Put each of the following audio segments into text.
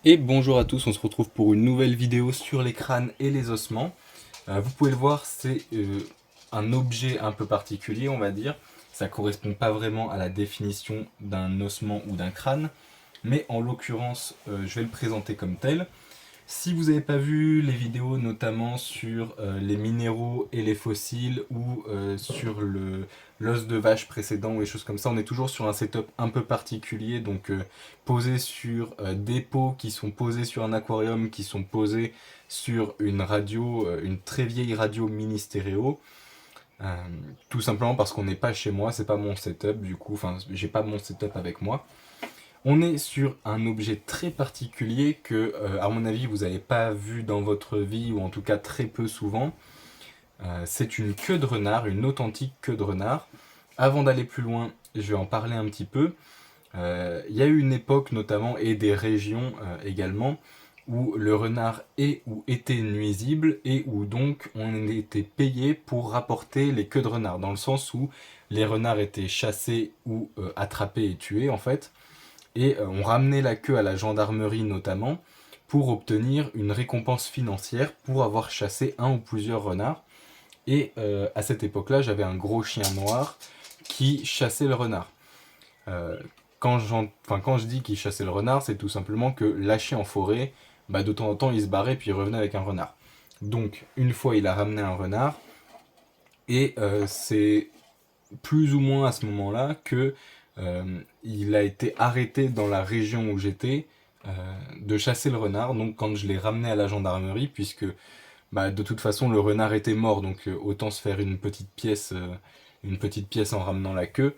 Et bonjour à tous, on se retrouve pour une nouvelle vidéo sur les crânes et les ossements. Vous pouvez le voir, c'est un objet un peu particulier, on va dire. Ça correspond pas vraiment à la définition d'un ossement ou d'un crâne, mais en l'occurrence, je vais le présenter comme tel. Si vous n'avez pas vu les vidéos notamment sur les minéraux et les fossiles ou sur l'os de vache précédent ou les choses comme ça, on est toujours sur un setup un peu particulier, donc posé sur des pots qui sont posés sur un aquarium, qui sont posés sur une radio, une très vieille radio mini stéréo. Euh, Tout simplement parce qu'on n'est pas chez moi, c'est pas mon setup du coup, enfin j'ai pas mon setup avec moi. On est sur un objet très particulier que, à mon avis, vous n'avez pas vu dans votre vie, ou en tout cas très peu souvent. C'est une queue de renard, une authentique queue de renard. Avant d'aller plus loin, je vais en parler un petit peu. Il y a eu une époque notamment, et des régions également, où le renard est ou était nuisible, et où donc on était payé pour rapporter les queues de renard, dans le sens où les renards étaient chassés ou attrapés et tués en fait. Et on ramenait la queue à la gendarmerie notamment pour obtenir une récompense financière pour avoir chassé un ou plusieurs renards. Et à cette époque-là, j'avais un gros chien noir qui chassait le renard. Euh, quand je dis qu'il chassait le renard, c'est tout simplement que lâché en forêt, bah, de temps en temps il se barrait puis il revenait avec un renard. Donc une fois il a ramené un renard, et c'est plus ou moins à ce moment-là que il a été arrêté dans la région où j'étais euh, de chasser le renard. Donc quand je l'ai ramené à la gendarmerie, puisque bah, de toute façon le renard était mort, donc autant se faire une petite pièce en ramenant la queue.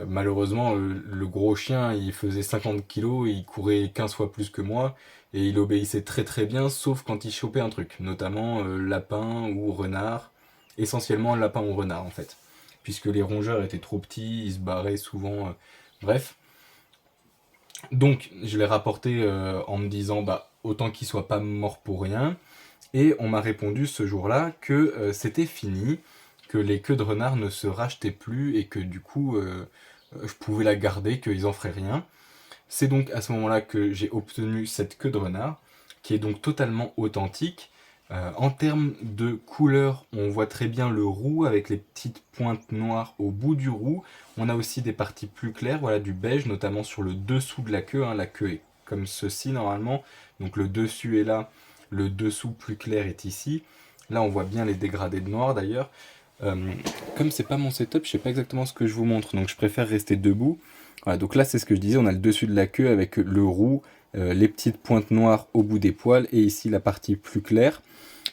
Malheureusement, le gros chien, il faisait 50 kilos, il courait 15 fois plus que moi, et il obéissait très très bien, sauf quand il chopait un truc, notamment lapin ou renard, essentiellement lapin ou renard en fait, puisque les rongeurs étaient trop petits, ils se barraient souvent, bref. Donc je l'ai rapporté en me disant, bah autant qu'il soit pas mort pour rien, et on m'a répondu ce jour-là que c'était fini, que les queues de renard ne se rachetaient plus et que du coup je pouvais la garder, qu'ils en feraient rien. C'est donc à ce moment-là que j'ai obtenu cette queue de renard, qui est donc totalement authentique. En termes de couleur, on voit très bien le roux avec les petites pointes noires au bout du roux. On a aussi des parties plus claires, voilà, du beige, notamment sur le dessous de la queue. Hein. La queue est comme ceci normalement, donc le dessus est là, le dessous plus clair est ici. Là, on voit bien les dégradés de noir d'ailleurs. Euh, Comme c'est pas mon setup, je sais pas exactement ce que je vous montre, donc je préfère rester debout. Voilà, donc là c'est ce que je disais, on a le dessus de la queue avec le roux, les petites pointes noires au bout des poils, et ici la partie plus claire.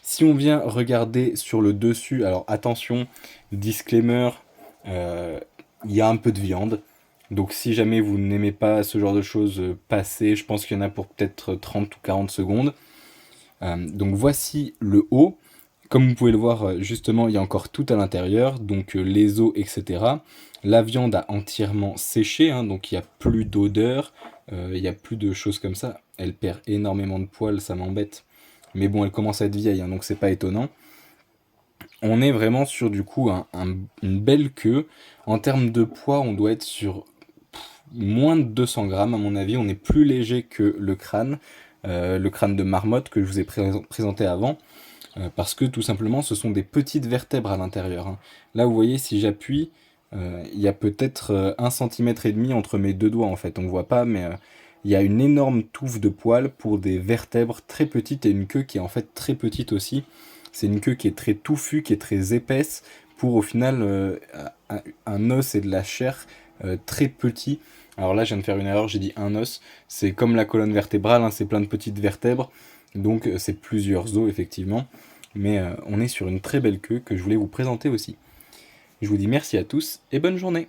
Si on vient regarder sur le dessus, alors attention, disclaimer, euh, il y a un peu de viande. Donc si jamais vous n'aimez pas ce genre de choses, passez, je pense qu'il y en a pour peut-être 30 ou 40 secondes. Donc voici le haut. Comme vous pouvez le voir, justement, il y a encore tout à l'intérieur, donc les os, etc. La viande a entièrement séché, hein, donc il n'y a plus d'odeur, il n'y a plus de choses comme ça. Elle perd énormément de poils, ça m'embête. Mais bon, elle commence à être vieille, hein, donc c'est pas étonnant. On est vraiment sur du coup une belle queue. En termes de poids, on doit être sur moins de 200 grammes à mon avis. On est plus léger que le crâne de marmotte que je vous ai présenté avant. Parce que tout simplement ce sont des petites vertèbres à l'intérieur. Hein. Là vous voyez si j'appuie, il y a peut-être 1,5 cm entre mes deux doigts en fait, on ne voit pas mais il y a une énorme touffe de poils pour des vertèbres très petites et une queue qui est en fait très petite aussi. C'est une queue qui est très touffue, qui est très épaisse pour au final un os et de la chair très petit. Alors là je viens de faire une erreur, j'ai dit un os, c'est comme la colonne vertébrale, hein, c'est plein de petites vertèbres, donc c'est plusieurs os effectivement. Mais on est sur une très belle queue que je voulais vous présenter aussi. Je vous dis merci à tous et bonne journée.